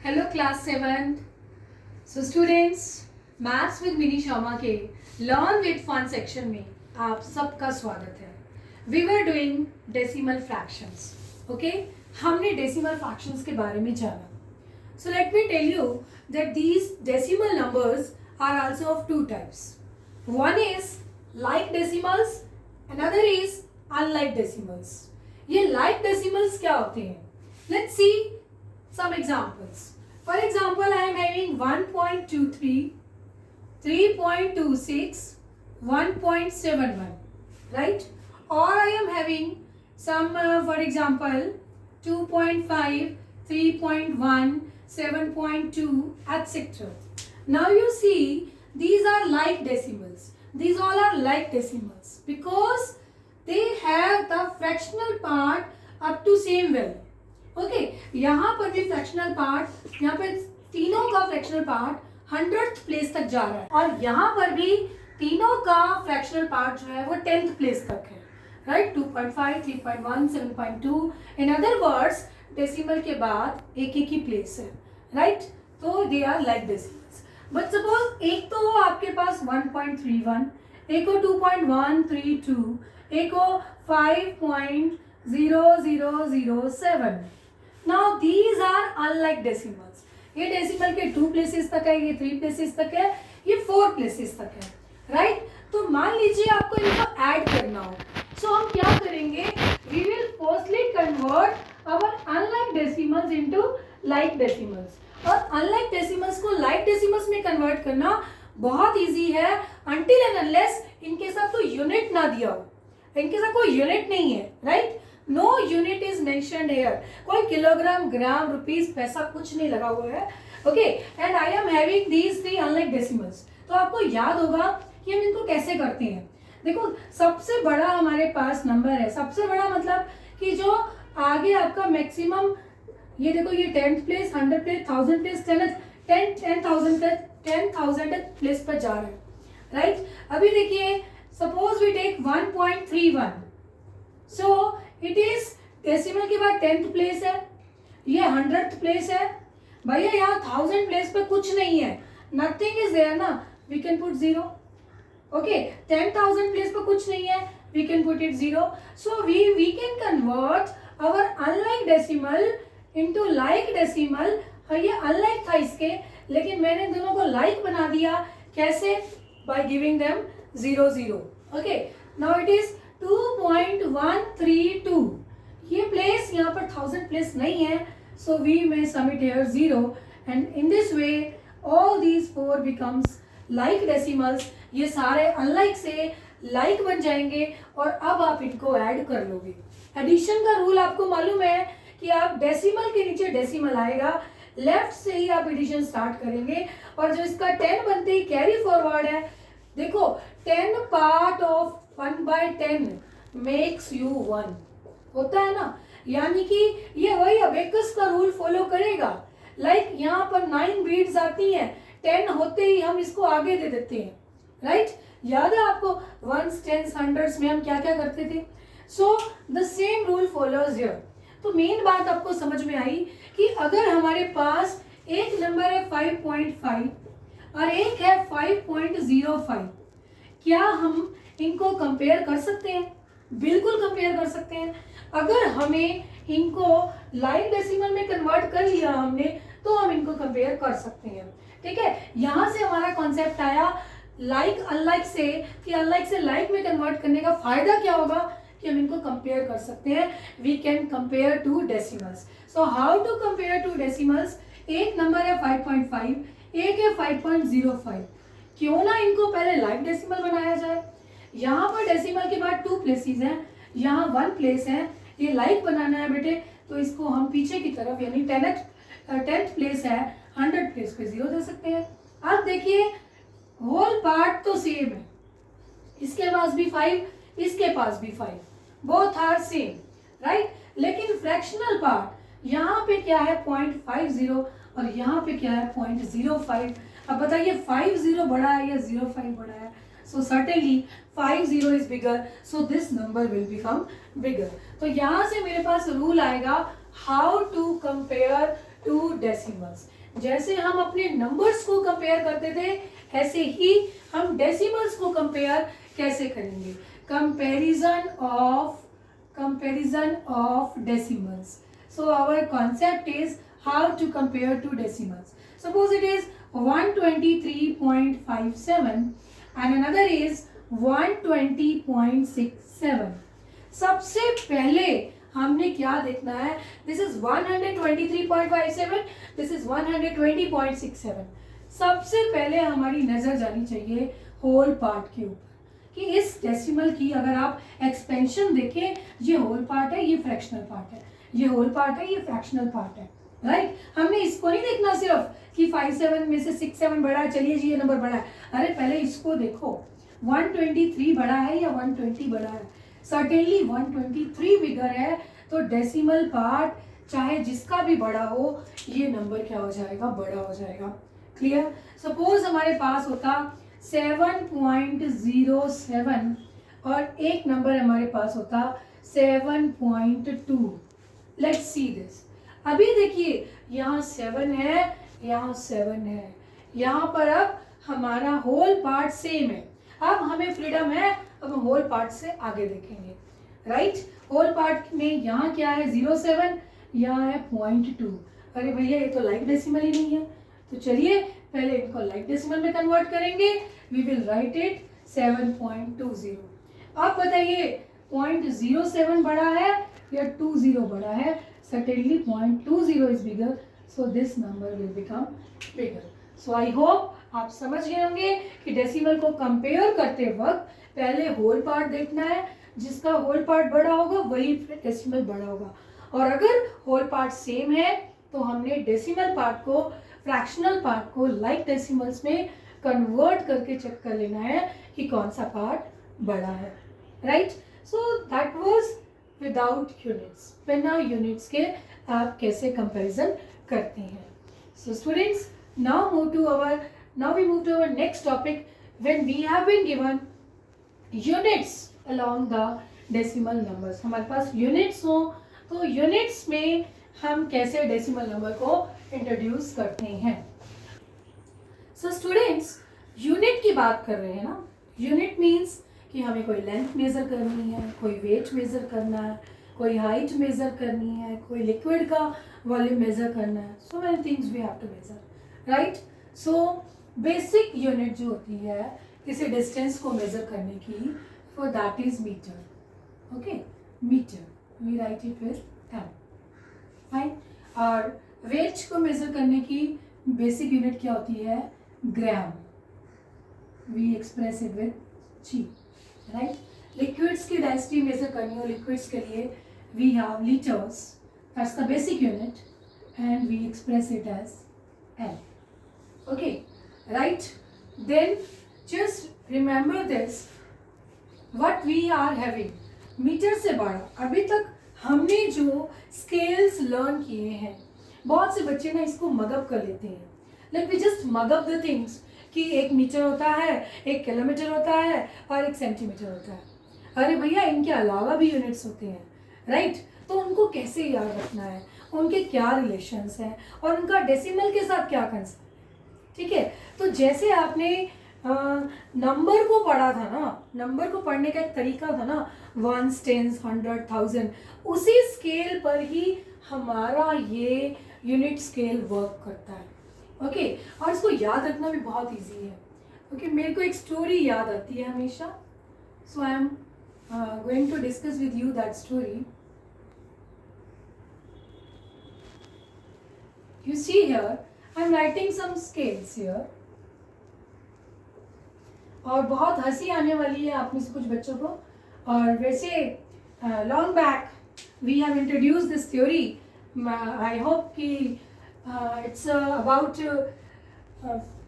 Hello class 7। So students, maths with mini Sharma के learn with fun section में आप सबका स्वागत है। We were doing decimal fractions. Okay, हमने डेसिमल फ्रैक्शंस के बारे में जाना। So let me tell you that these decimal numbers are also of two types. One is like decimals, another is unlike decimals. ये लाइक डेसिमल्स क्या होते हैं? Let's see some examples. For example, I am having 1.23, 3.26, 1.71, right? Or I am having some, for example, 2.5, 3.1, 7.2, etc. Now you see, these are like decimals. These all are like decimals because they have the fractional part up to same value. Okay, यहाँ पर भी fractional part, यहाँ पे तीनों का fractional part 100th place तक जा रहा है और यहाँ पर भी तीनों का फ्रैक्शनल पार्ट जो है वो 10th प्लेस तक है, right? 2.5, 3.1, 7.2। In other words decimal के बाद एक एक ही प्लेस है, राइट? तो they are like decimals. But suppose एक तो आपके पास 1.31, एक को 2.132, एक को 5.0007। Now these are unlike decimals. ये डेसिमल के 2 प्लेसेस तक है, ये 3 प्लेसेस तक है, ये 4 प्लेसेस तक है, राइट? तो मान लीजिए आपको इनको ऐड करना हो, सो हम क्या करेंगे? We will firstly convert our unlike decimals into like decimals। और unlike decimals को like decimals में कन्वर्ट करना बहुत इजी है, until and unless इनके साथ कोई यूनिट ना दिया हो। इनके साथ कोई यूनिट नहीं है, right? No unit is mentioned here. कोई किलोग्राम, ग्राम, रुपीस, पैसा कुछ नहीं लगा हुआ है। Okay, and I am having these 3 unlike decimals. तो आपको याद होगा कि हम इनको कैसे करते हैं। देखो, सबसे बड़ा हमारे पास नंबर है। सबसे बड़ा मतलब कि जो आगे आपका मैक्सिमम, ये देखो, ये 10th place, 100 place, 1000 place, 10,000 place पर जा रहा है, राइट? अभी देखिए, suppose we take 1.31, so it is decimal के बाद 10th प्लेस है, ये 100th प्लेस है। भैया यहाँ 1000 प्लेस पे कुछ नहीं है, नथिंग इज देयर ना, we can put 0। Okay, 10,000 place पे कुछ नहीं है, we can put it 0। So we can convert our unlike decimal into like decimal. ये अनलाइक था इसके, लेकिन मैंने दोनों को लाइक बना दिया। कैसे? By giving them 0 0। Okay, now it is 2.132। ये प्लेस यहाँ पर 1000 प्लेस नहीं है, so we may submit here 0 and in this way all these 4 becomes like decimals. ये सारे अनलाइक से लाइक बन जाएंगे और अब आप इनको ऐड कर लोगे। एडिशन का रूल आपको मालूम है कि आप डेसिमल के नीचे डेसिमल आएगा, लेफ्ट से ही आप एडिशन स्टार्ट करेंगे और जो इसका 10 बनते ही कैरी फॉरवर्ड है। देखो, 10 पार्ट ऑफ 1/10 मेक्स यू 1 होता है ना, यानी कि ये वही अबेकस का रूल फॉलो करेगा। लाइक यहाँ पर 9 बीट्स आती हैं, 10 होते ही हम इसको आगे दे देते हैं, राइट? याद है आपको 1s, 10s, 100s में हम क्या क्या करते थे? So the same rule follows here. तो मेन बात आपको समझ में आई कि अगर हमारे पास एक नंबर है 5.5 और एक है 5.05, क्या हम इनको कंपेयर कर सकते हैं? बिल्कुल कंपेयर कर सकते हैं। अगर हमें इनको लाइक डेसिमल में कन्वर्ट कर लिया हमने, तो हम इनको कंपेयर कर सकते हैं, ठीक है? यहाँ से हमारा कॉन्सेप्ट आया लाइक अनलाइक से, कि अनलाइक से लाइक में कन्वर्ट करने का फायदा क्या होगा कि हम इनको कंपेयर कर सकते हैं। We can compare two decimals. So how to compare two decimals? एक नंबर है 5.5, एक है 5.05। क्यों ना इनको पहले लाइक डेसिमल बनाया जाए। यहाँ पर डेसिमल के बाद 2 प्लेसेस हैं, यहाँ 1 प्लेस है। ये लाइक बनाना है बेटे, तो इसको हम पीछे की तरफ, यानी 10th प्लेस है, 100 प्लेस पे 0 दे सकते हैं। अब देखिए, होल पार्ट तो सेम है, इसके पास भी 5, इसके पास भी 5, बोथ आर सेम, राइट? लेकिन फ्रैक्शनल पार्ट यहाँ पे क्या है 0.50 और यहाँ पे क्या है 0.05। अब बताइए 50 बड़ा है या 05 बड़ा है? So certainly 50 is bigger, so this number will become bigger। तो यहाँ से मेरे पास रूल आएगा how to compare two decimals. जैसे हम अपने नंबर्स को कंपेयर करते थे, ऐसे ही हम डेसिमल्स को कंपेयर कैसे करेंगे? comparison of decimals. So our concept is how to compare two decimals. Suppose it is 123.57 and another is 120.67. सबसे पहले हमने क्या देखना है? This is 123.57, this is 120.67. सबसे पहले हमारी नजर जानी चाहिए होल पार्ट के ऊपर कि इस डेसिमल की अगर आप एक्सपेंशन देखें, ये होल पार्ट है, ये फ्रैक्शनल पार्ट है, ये होल पार्ट है, ये फ्रैक्शनल पार्ट है, राइट? हमने इसको नहीं देखना सिर्फ कि 57 में से 67 बड़ा है, चलिए जी ये नंबर बड़ा है। अरे पहले इसको देखो, 123 बड़ा है या 120 बड़ा है? सर्टेनली 123 बिगर है, तो डेसिमल पार्ट चाहे जिसका भी बड़ा हो, ये नंबर क्या हो जाएगा? बड़ा हो जाएगा। क्लियर? सपोज हमारे पास होता 7.07 और एक नंबर हमारे पास होता 7.2। Let's see this. अभी देखिए यहाँ 7 है, यहाँ 7 है, यहाँ पर अब हमारा होल पार्ट सेम है। अब हमें फ्रीडम है, अब हम होल पार्ट से आगे देखेंगे, राइट? होल पार्ट में यहाँ क्या है? 07, यहाँ है 0.2। अरे भैया ये तो लाइक डेसिमल ही नहीं है, तो चलिए पहले इनको लाइक डेसिमल में कन्वर्ट करेंगे। We will write it 7.20। अब बताइए 0.07 बड़ा है या 20 बड़ा है? Certainly 0.20 is bigger, so this number will become bigger. So I hope आप समझ गए होंगे कि डेसिमल को कंपेयर करते वक्त पहले होल पार्ट देखना है, जिसका होल पार्ट बड़ा होगा वही डेसिमल बड़ा होगा, और अगर होल पार्ट सेम है तो हमने डेसिमल पार्ट को, फ्रैक्शनल पार्ट को लाइक डेसिमल्स में कन्वर्ट करके चेक कर लेना है कि कौन सा पार्ट बड़ा है, right? So that was without units. बिना यूनिट्स के आप कैसे कंपैरिजन करते हैं? So students, now we move to our next topic when we have been given units along the decimal numbers. हमारे पास यूनिट्स हो तो यूनिट्स में हम कैसे डेसिमल नंबर को इंट्रोड्यूस करते हैं? सो स्टूडेंट्स, यूनिट की बात कर रहे हैं ना। यूनिट मीन्स कि हमें कोई लेंथ मेज़र करनी है, कोई वेट मेज़र करना है, कोई हाइट मेज़र करनी है, कोई लिक्विड का वॉल्यूम मेज़र करना है। So many things we have to measure, right? So basic unit जो होती है किसी डिस्टेंस को मेज़र करने की, for that is metre. Okay, metre, we write it with M, fine. और वेट को मेज़र करने की बेसिक यूनिट क्या होती है? Gram, we express it with G, right? Liquids की डेंसिटी मेज़र करनी हो लिक्विड्स के लिए, we have litres, that's the basic unit, and we express it as L. Okay, right? Then just remember this, what we are having, metre से बड़ा। अभी तक हमने जो स्केल्स लर्न किए हैं, बहुत से बच्चे ना इसको मगअप कर लेते हैं। Like we just mug up the things कि 1 मीटर होता है, 1 किलोमीटर होता है और 1 सेंटीमीटर होता है। अरे भैया इनके अलावा भी यूनिट्स होते हैं, राइट? तो उनको कैसे याद रखना है, उनके क्या रिलेशंस हैं और उनका डेसिमल के साथ क्या कंसर्न है, ठीक है? तो जैसे आपने नंबर को पढ़ा था ना, नंबर को पढ़ने का एक तरीका था ना, 1, 10, 100, 1000, उसी स्केल पर ही हमारा ये यूनिट स्केल वर्क करता है। ओके, और इसको याद रखना भी बहुत इजी है। ओके, मेरे को एक स्टोरी याद आती है हमेशा, so I am going to discuss with you that story. You see here, I am writing some scales here. और बहुत हंसी आने वाली है आप में से कुछ बच्चों को। और वैसे long back we have introduced this theory. I hope कि it's about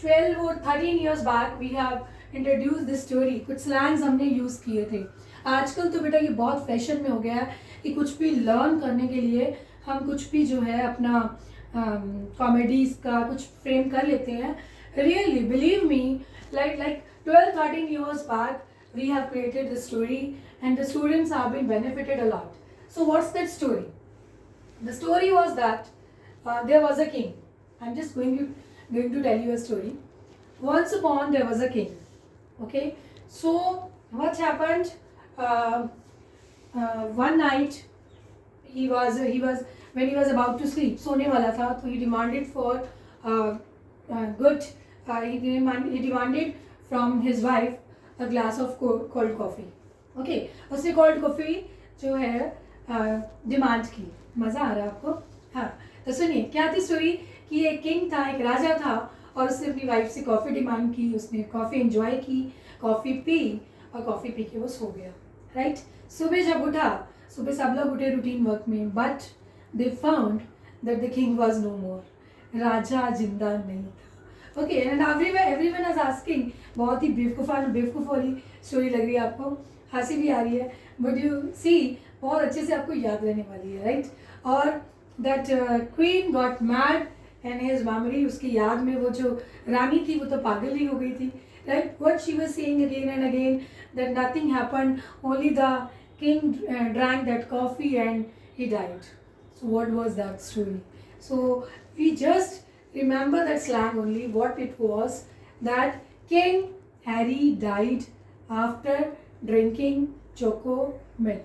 12 or 13 years back we have introduced this theory. कुछ slangs हमने यूज़ किए थे। आजकल तो बेटा ये बहुत फैशन में हो गया है कि कुछ भी लर्न करने के लिए हम कुछ भी जो है अपना कॉमेडीज का कुछ फ्रेम कर लेते हैं। Really believe me, like 12-13 years back we have created the story and the students have been benefited a lot. So what's that story? The story was that there was a king. I'm just going to tell you a story. Once upon there was a king. Okay, so what happened? One night he was when he was about to sleep, सोने वाला था, तो he demanded for he demanded from his wife a glass of cold coffee. Okay, उसने cold coffee जो है demand की. मज़ा आ रहा है आपको? हाँ, तो सुनिए क्या थी स्टोरी कि एक किंग था, एक राजा था, और उसने अपनी वाइफ से कॉफ़ी डिमांड की. उसने कॉफ़ी एंजॉय की, कॉफ़ी पी, और कॉफ़ी पी के वो सो गया. राइट, सुबह जब उठा, सुबह सब लोग उठे रूटीन वर्क में, but they found that the king was no more. राजा जिंदा नहीं था. Okay, and everyone is asking. बहुत ही बेवकूफ़ वाली स्टोरी लग रही है आपको, हंसी भी आ रही है, बट यू सी बहुत अच्छे से आपको याद रहने वाली है. राइट, और that queen got mad and his memory, उसकी याद में वो जो रानी थी वो तो पागल ही हो गई थी. Right, what she was saying again and again that nothing happened, only the king drank that coffee and he died. So what was that story? So we just remember that slang only. What it was, that King Harry died after drinking choco milk.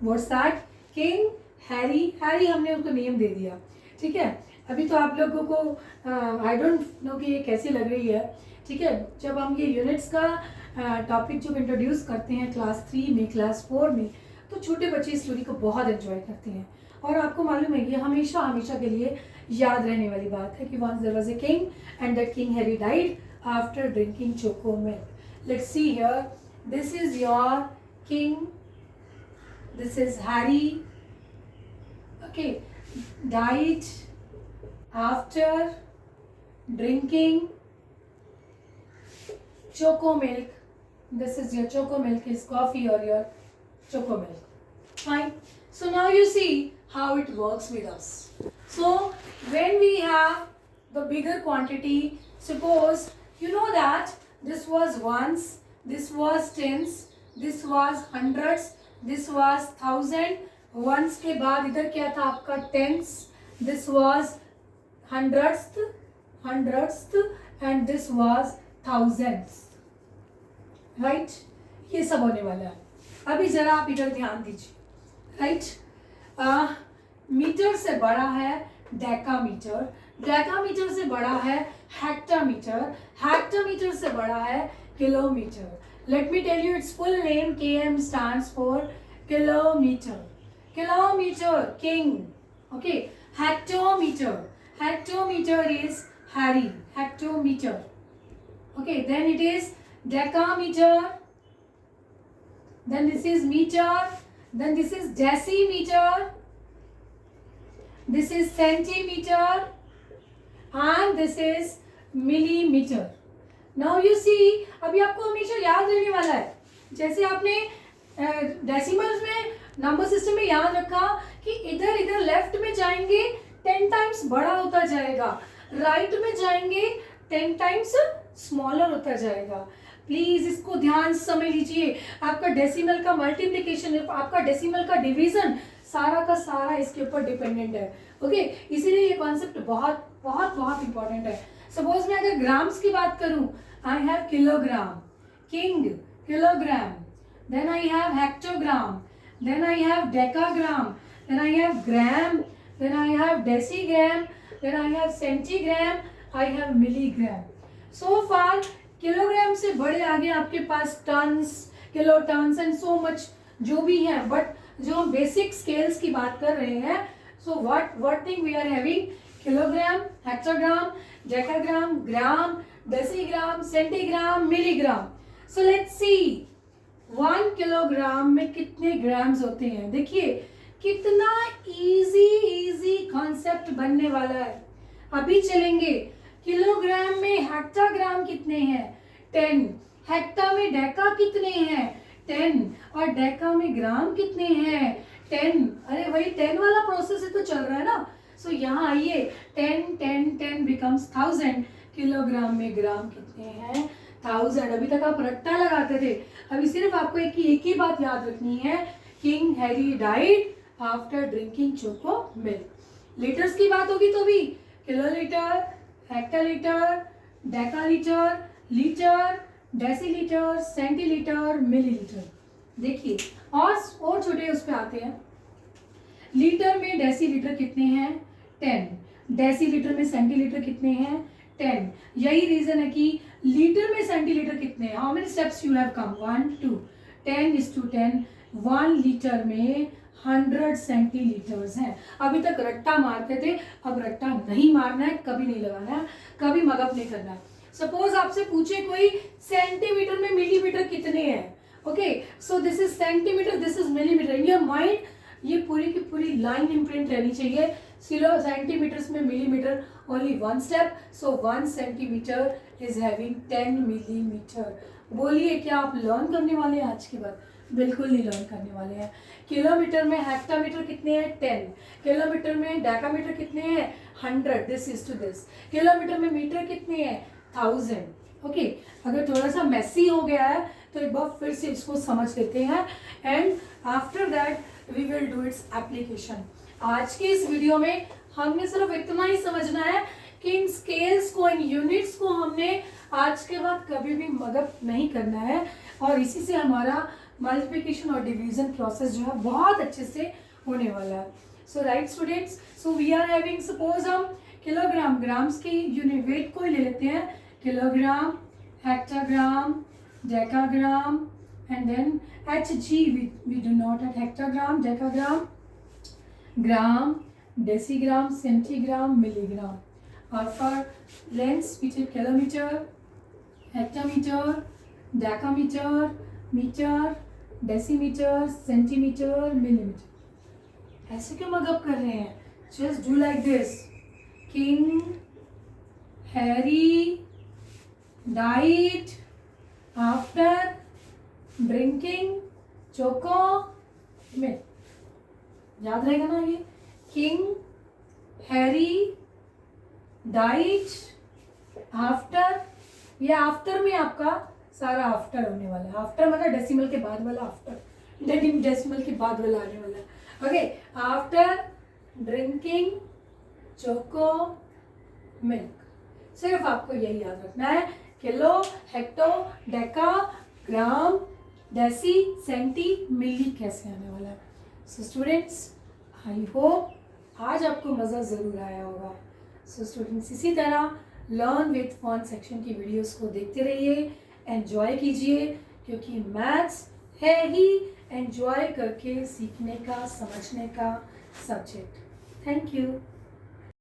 What's that? King Harry हमने उसको name दे दिया. ठीक है, अभी तो आप लोगों को आई डोंट नो कि ये कैसी लग रही है. ठीक है, जब हम ये यूनिट्स का टॉपिक जब इंट्रोड्यूस करते हैं क्लास 3 में, क्लास 4 में, तो छोटे बच्चे इस स्टोरी को बहुत एंजॉय करते हैं. और आपको मालूम है ये हमेशा हमेशा के लिए याद रहने वाली बात है कि once there was a king and that king Harry died after drinking choco milk. Let's see here. This is your king. This is Harry. Okay, died after drinking choco milk. This is your choco milk, is coffee or your choco milk. Fine. So now you see how it works with us. So when we have the bigger quantity, suppose you know that this was ones, this was tens, this was hundreds, this was thousand. Ones के बाद इधर क्या था आपका tens, this was hundredth, and this was thousands. Right? ये सब होने वाला है. अभी जरा आप इधर ध्यान दीजिए. राइट, मीटर से बड़ा है डेकामीटर, डेकामीटर से बड़ा है हेक्टामीटर, हेक्टामीटर से बड़ा है kilometre. Let me tell you its full name. KM stands for kilometre. Kilometre king. Okay, hectometre, hectometre is Harry, hectometre. Okay, then it is decametre, then this is meter, then this is decimeter, this is centimeter, and this is millimeter. Now you see, अभी आपको हमेशा याद रहने वाला है. जैसे आपने decimals में नंबर सिस्टम में याद रखा कि इधर इधर लेफ्ट में जाएंगे 10 टाइम्स बड़ा होता जाएगा, राइट में जाएंगे 10 टाइम्स स्मॉलर होता जाएगा. प्लीज इसको ध्यान से समझ लीजिए. आपका डेसिमल का मल्टीप्लिकेशन, आपका डेसिमल का डिवीजन, सारा का सारा इसके ऊपर डिपेंडेंट है. ओके, इसीलिए ये कॉन्सेप्ट बहुत बहुत बहुत इंपॉर्टेंट है. सपोज मैं अगर ग्राम्स की बात करूं, I have kilogram, king kilogram, then I have hectogram, then I have decagram, then I have gram, then I have decigram, then I have centigram, I have milligram. So far kilogram से बड़े आगे आपके पास tons, kilo tons and so much जो भी है. But जो हम बेसिक स्केल्स की बात कर रहे हैं, so what thing we are having? Kilogram, hectogram, decagram, gram, decigram, centigram, milligram. So let's see 1 kilogram में कितने ग्राम्स होते हैं. देखिए कितना इजी कॉन्सेप्ट बनने वाला है. अभी चलेंगे. किलोग्राम में हेक्टाग्राम कितने हैं? 10. हेक्टा में डेका कितने हैं? 10. और डेका में ग्राम कितने हैं? 10. अरे वही 10 वाला प्रोसेस ही तो चल रहा है ना. सो यहाँ आइए, 10 बिकम्स 1000. किलोग्राम में ग्राम कितने हैं? 1000. अभी तक आप रट्टा लगाते थे, अभी सिर्फ आपको एक ही बात याद रखनी है. King Harry died after drinking choco milk. Litres की बात होगी तो भी kilolitre, hectolitre, decalitre, litre, decilitre, centilitre, millilitre. देखिए और छोटे उस पे आते हैं। लीटर में डेसीलीटर कितने हैं? 10। डेसीलीटर में सेंटीलीटर कितने हैं? 10। यही रीजन है कि लीटर में सेंटीलीटर कितने हैं? How many steps you have come? 1 2 10:10। 1 litre में 100 सेंटीलीटर्स हैं। अभी तक रट्टा मारते थे, अब रट्टा नहीं मारना है, कभी नहीं लगाना है, कभी मगअप नहीं करना। सपोज आपसे पूछे कोई सेंटीमीटर में मिलीमीटर कितने हैं, okay, so this is centimetre, this is millimetre. In your mind ये पूरी की पूरी लाइन इम्प्रिंट रहनी चाहिए। किलो सेंटीमीटर्स में millimetre, only 1 step, so 1 centimetre is having 10 millimetre. बोलिए क्या आप लर्न करने वाले हैं आज के बाद? बिल्कुल नहीं लर्न करने वाले हैं। किलोमीटर में हेक्टामीटर कितने हैं? 10। किलोमीटर में डेकामीटर कितने हैं? 100। This is to this. Kilometre में मीटर कितने हैं? 1000। ओके, अगर थोड़ा सा मैसी हो गया है तो एक बार फिर से इसको समझ लेते हैं and after that we will do its application. आज के इस वीडियो में हमने सिर्फ इतना ही समझना है कि इन स्केल्स को, इन यूनिट्स को हमने आज के बाद कभी भी मगअप नहीं करना है और इसी से हमारा मल्टीप्लिकेशन और डिवीजन प्रोसेस जो है बहुत अच्छे से होने वाला है। So right students, so we are having, suppose हम किलोग्राम, ग्राम्स की यूनिट वेट को ही ले लेते हैं, kilogram, hectagram, decagram and then Hg, we do not have hectogram, decagram, gram, decigram, centigram, milligram. Or for lengths we take kilometer, hectometer, decameter, meter, decimeter, centimeter, millimeter. ऐसे क्यों mug up कर रहे हैं? Just do like this. King Harry died after drinking choco milk. याद रहेगा ना ये? King Harry diet after, ये आफ्टर में आपका सारा आफ्टर होने वाला है। आफ्टर मतलब डेसिमल के बाद वाला आफ्टर, डेसिमल के बाद वाला आने वाला है। Okay, after drinking choco milk. सिर्फ आपको यही याद रखना है, किलो, हेक्टो, डेका, ग्राम, डेसी, सेंटी, मिली कैसे आने वाला है। सो स्टूडेंट्स, आई होप आज आपको मज़ा ज़रूर आया होगा। सो स्टूडेंट्स, इसी तरह लर्न विथ फन सेक्शन की वीडियोस को देखते रहिए, एंजॉय कीजिए, क्योंकि मैथ्स है ही एंजॉय करके सीखने का, समझने का सब्जेक्ट। Thank you.